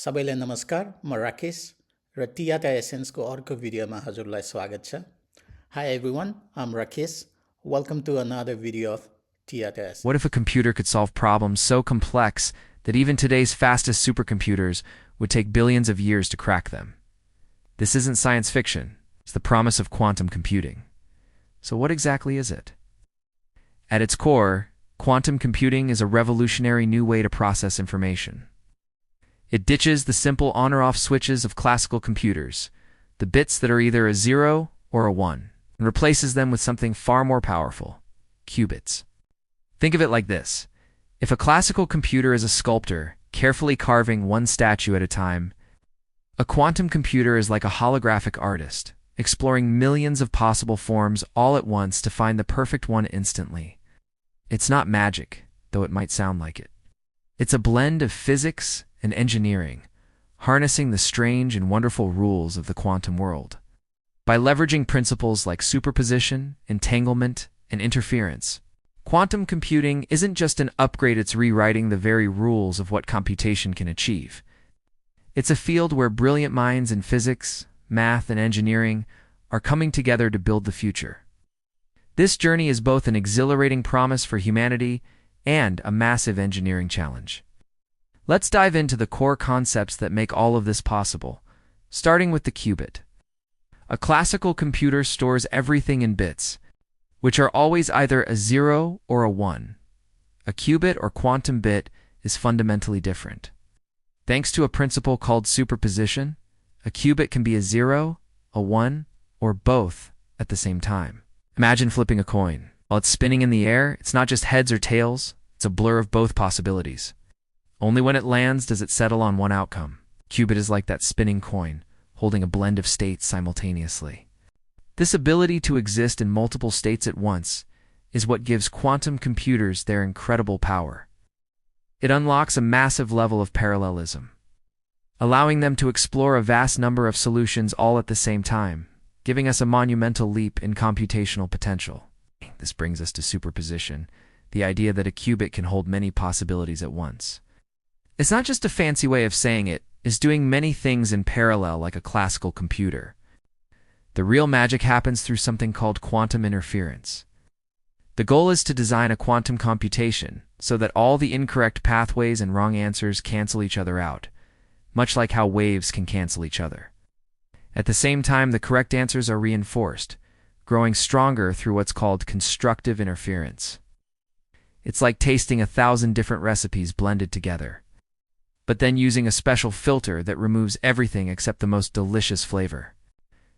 सबैलाई नमस्कार म राकेश र TyataEssenceको अर्को भिडियोमा हजुरलाई स्वागत छ. Hi everyone, I'm Rakesh. Welcome to another video of TyataEssence. What if a computer could solve problems so complex that even today's fastest supercomputers would take billions of years to crack them? This isn't science fiction, it's the promise of quantum computing. So what exactly is it? At its core, quantum computing is a revolutionary new way to process information. It ditches the simple on or off switches of classical computers, the bits that are either a 0 or a 1, and replaces them with something far more powerful, qubits. Think of it like this. If a classical computer is a sculptor, carefully carving one statue at a time, a quantum computer is like a holographic artist, exploring millions of possible forms all at once to find the perfect one instantly. It's not magic, though it might sound like it. It's a blend of physics and engineering, harnessing the strange and wonderful rules of the quantum world. By leveraging principles like superposition, entanglement, and interference, quantum computing isn't just an upgrade, it's rewriting the very rules of what computation can achieve. It's a field where brilliant minds in physics, math, and engineering are coming together to build the future. This journey is both an exhilarating promise for humanity and a massive engineering challenge. Let's dive into the core concepts that make all of this possible, starting with the qubit. A classical computer stores everything in bits, which are always either a 0 or a 1. A qubit or quantum bit is fundamentally different. Thanks to a principle called superposition, a qubit can be a 0, a 1, or both at the same time. Imagine flipping a coin. While it's spinning in the air, it's not just heads or tails, it's a blur of both possibilities. Only when it lands does it settle on one outcome. Qubit is like that spinning coin, holding a blend of states simultaneously. This ability to exist in multiple states at once is what gives quantum computers their incredible power. It unlocks a massive level of parallelism, allowing them to explore a vast number of solutions all at the same time, giving us a monumental leap in computational potential. This brings us to superposition, the idea that a qubit can hold many possibilities at once. It's not just a fancy way of saying it's doing many things in parallel like a classical computer. The real magic happens through something called quantum interference. The goal is to design a quantum computation so that all the incorrect pathways and wrong answers cancel each other out, much like how waves can cancel each other. At the same time, the correct answers are reinforced, growing stronger through what's called constructive interference. It's like tasting 1,000 different recipes blended together, but then using a special filter that removes everything except the most delicious flavor.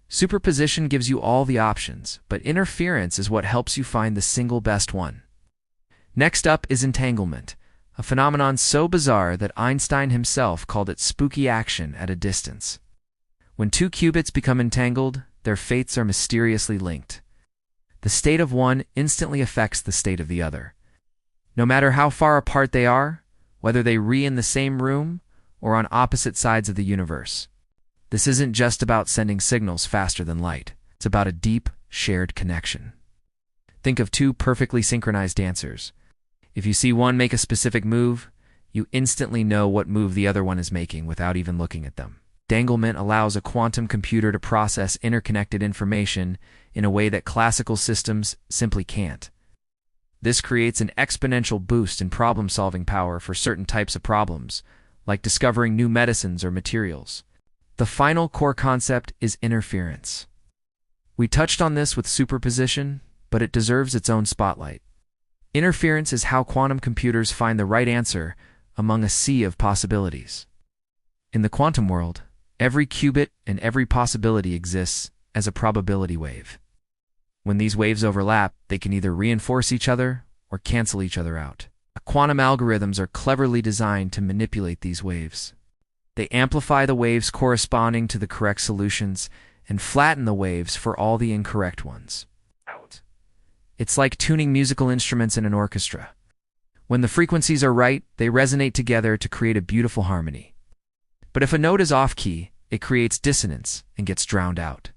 Superposition gives you all the options, but interference is what helps you find the single best one. Next up is entanglement, a phenomenon so bizarre that Einstein himself called it spooky action at a distance. When two qubits become entangled, their fates are mysteriously linked. The state of one instantly affects the state of the other. No matter how far apart they are, whether they re in the same room or on opposite sides of the universe. This isn't just about sending signals faster than light. It's about a deep, shared connection. Think of two perfectly synchronized dancers. If you see one make a specific move, you instantly know what move the other one is making without even looking at them. Entanglement allows a quantum computer to process interconnected information in a way that classical systems simply can't. This creates an exponential boost in problem-solving power for certain types of problems, like discovering new medicines or materials. The final core concept is interference. We touched on this with superposition, but it deserves its own spotlight. Interference is how quantum computers find the right answer among a sea of possibilities. In the quantum world, every qubit and every possibility exists as a probability wave. When these waves overlap, they can either reinforce each other or cancel each other out. Quantum algorithms are cleverly designed to manipulate these waves. They amplify the waves corresponding to the correct solutions and flatten the waves for all the incorrect ones. It's like tuning musical instruments in an orchestra. When the frequencies are right, they resonate together to create a beautiful harmony. But if a note is off-key, it creates dissonance and gets drowned out.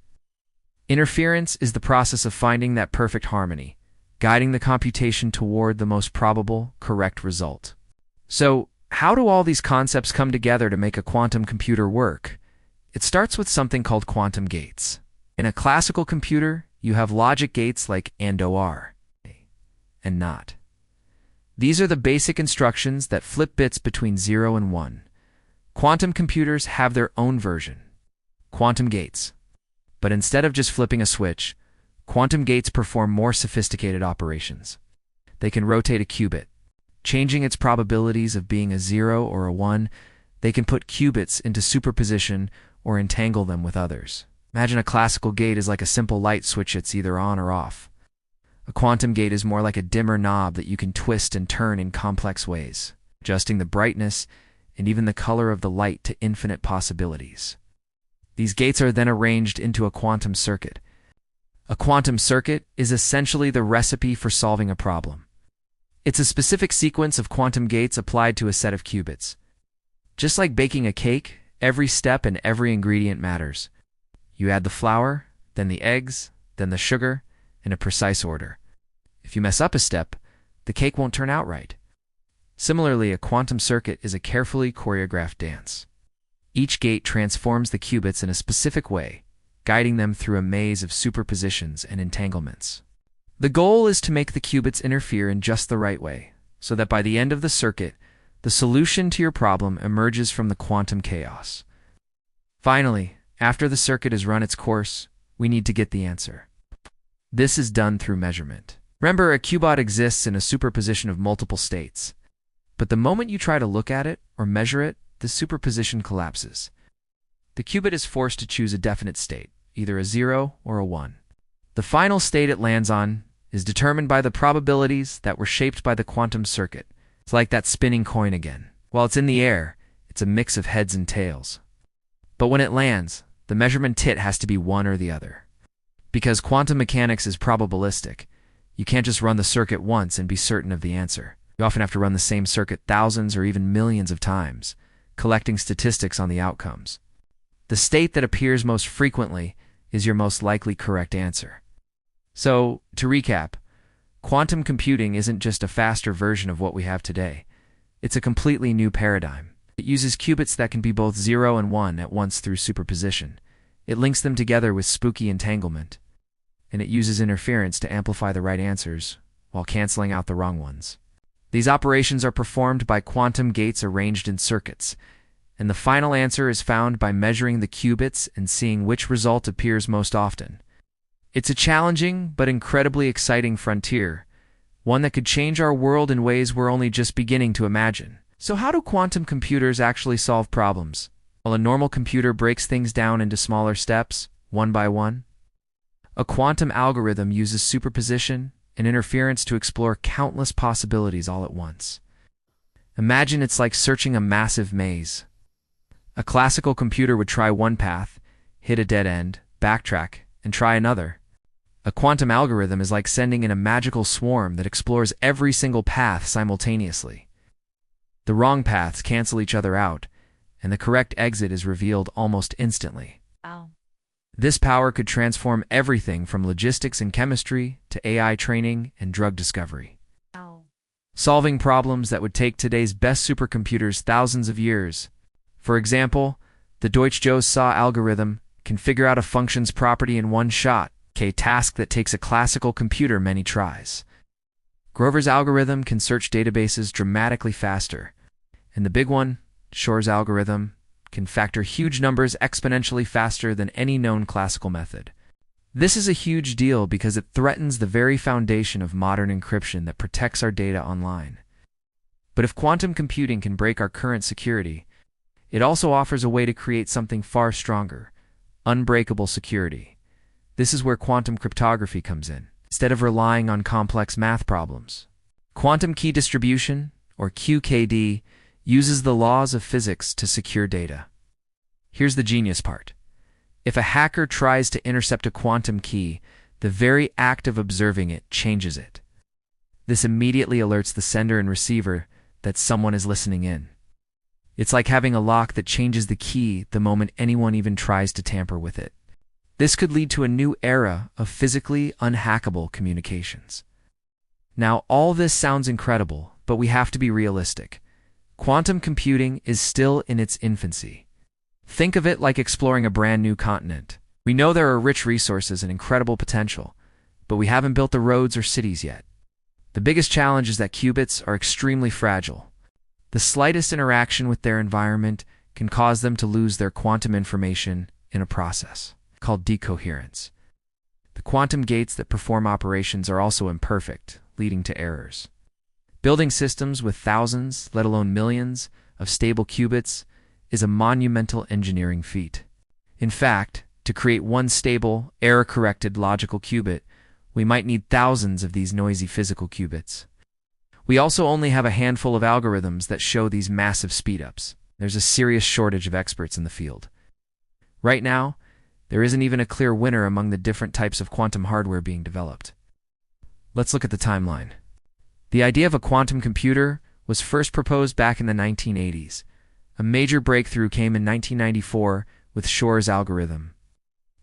Interference is the process of finding that perfect harmony, guiding the computation toward the most probable, correct result. So, how do all these concepts come together to make a quantum computer work? It starts with something called quantum gates. In a classical computer, you have logic gates like AND OR and NOT. These are the basic instructions that flip bits between 0 and 1. Quantum computers have their own version, quantum gates. But instead of just flipping a switch, quantum gates perform more sophisticated operations. They can rotate a qubit, changing its probabilities of being a 0 or a 1. They can put qubits into superposition or entangle them with others. Imagine a classical gate is like a simple light switch, it's either on or off. A quantum gate is more like a dimmer knob that you can twist and turn in complex ways, adjusting the brightness and even the color of the light to infinite possibilities. These gates are then arranged into a quantum circuit. A quantum circuit is essentially the recipe for solving a problem. It's a specific sequence of quantum gates applied to a set of qubits. Just like baking a cake, every step and every ingredient matters. You add the flour, then the eggs, then the sugar, in a precise order. If you mess up a step, the cake won't turn out right. Similarly, a quantum circuit is a carefully choreographed dance. Each gate transforms the qubits in a specific way, guiding them through a maze of superpositions and entanglements. The goal is to make the qubits interfere in just the right way, so that by the end of the circuit, the solution to your problem emerges from the quantum chaos. Finally, after the circuit has run its course, we need to get the answer. This is done through measurement. Remember, a qubit exists in a superposition of multiple states. But the moment you try to look at it or measure it, the superposition collapses. The qubit is forced to choose a definite state, either a 0 or a 1. The final state it lands on is determined by the probabilities that were shaped by the quantum circuit. It's like that spinning coin again. While it's in the air, it's a mix of heads and tails. But when it lands, the measurement tit has to be one or the other. Because quantum mechanics is probabilistic, you can't just run the circuit once and be certain of the answer. You often have to run the same circuit thousands or even millions of times, collecting statistics on the outcomes. The state that appears most frequently is your most likely correct answer. So, to recap, quantum computing isn't just a faster version of what we have today. It's a completely new paradigm. It uses qubits that can be both 0 and 1 at once through superposition. It links them together with spooky entanglement. And it uses interference to amplify the right answers while canceling out the wrong ones. These operations are performed by quantum gates arranged in circuits, and the final answer is found by measuring the qubits and seeing which result appears most often. It's a challenging but incredibly exciting frontier, one that could change our world in ways we're only just beginning to imagine. So how do quantum computers actually solve problems? While a normal computer breaks things down into smaller steps, one by one, a quantum algorithm uses superposition and interference to explore countless possibilities all at once. Imagine it's like searching a massive maze. A classical computer would try one path, hit a dead end, backtrack, and try another. A quantum algorithm is like sending in a magical swarm that explores every single path simultaneously. The wrong paths cancel each other out, and the correct exit is revealed almost instantly. Wow. This power could transform everything from logistics and chemistry to AI training and drug discovery. Wow. Solving problems that would take today's best supercomputers thousands of years. For example, the Deutsch-Jozsa algorithm can figure out a function's property in one shot, a task that takes a classical computer many tries. Grover's algorithm can search databases dramatically faster. And the big one, Shor's algorithm, can factor huge numbers exponentially faster than any known classical method. This is a huge deal because it threatens the very foundation of modern encryption that protects our data online. But if quantum computing can break our current security, it also offers a way to create something far stronger, unbreakable security. This is where quantum cryptography comes in. Instead of relying on complex math problems, quantum key distribution, or QKD, uses the laws of physics to secure data. Here's the genius part. If a hacker tries to intercept a quantum key, the very act of observing it changes it. This immediately alerts the sender and receiver that someone is listening in. It's like having a lock that changes the key the moment anyone even tries to tamper with it. This could lead to a new era of physically unhackable communications. Now, all this sounds incredible, but we have to be realistic. Quantum computing is still in its infancy. Think of it like exploring a brand new continent. We know there are rich resources and incredible potential, but we haven't built the roads or cities yet. The biggest challenge is that qubits are extremely fragile. The slightest interaction with their environment can cause them to lose their quantum information in a process called decoherence. The quantum gates that perform operations are also imperfect, leading to errors. Building systems with thousands, let alone millions, of stable qubits is a monumental engineering feat. In fact, to create one stable, error-corrected logical qubit, we might need thousands of these noisy physical qubits. We also only have a handful of algorithms that show these massive speedups. There's a serious shortage of experts in the field. Right now, there isn't even a clear winner among the different types of quantum hardware being developed. Let's look at the timeline. The idea of a quantum computer was first proposed back in the 1980s. A major breakthrough came in 1994 with Shor's algorithm.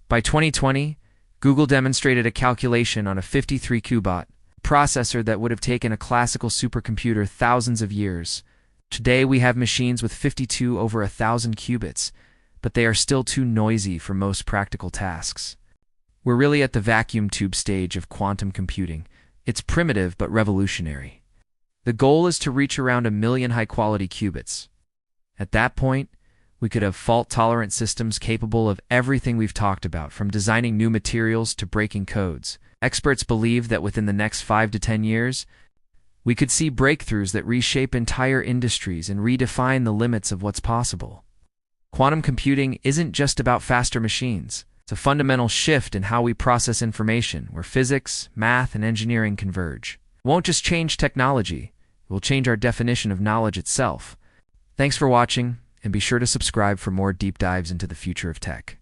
By 2020, Google demonstrated a calculation on a 53-qubit processor that would have taken a classical supercomputer thousands of years. Today, we have machines with 52 over 1,000 qubits, but they are still too noisy for most practical tasks. We're really at the vacuum tube stage of quantum computing. It's primitive but revolutionary. The goal is to reach around 1 million high-quality qubits. At that point, we could have fault-tolerant systems capable of everything we've talked about, from designing new materials to breaking codes. Experts believe that within the next 5 to 10 years, we could see breakthroughs that reshape entire industries and redefine the limits of what's possible. Quantum computing isn't just about faster machines. It's a fundamental shift in how we process information, where physics, math, and engineering converge. It won't just change technology, it will change our definition of knowledge itself. Thanks for watching, and be sure to subscribe for more deep dives into the future of tech.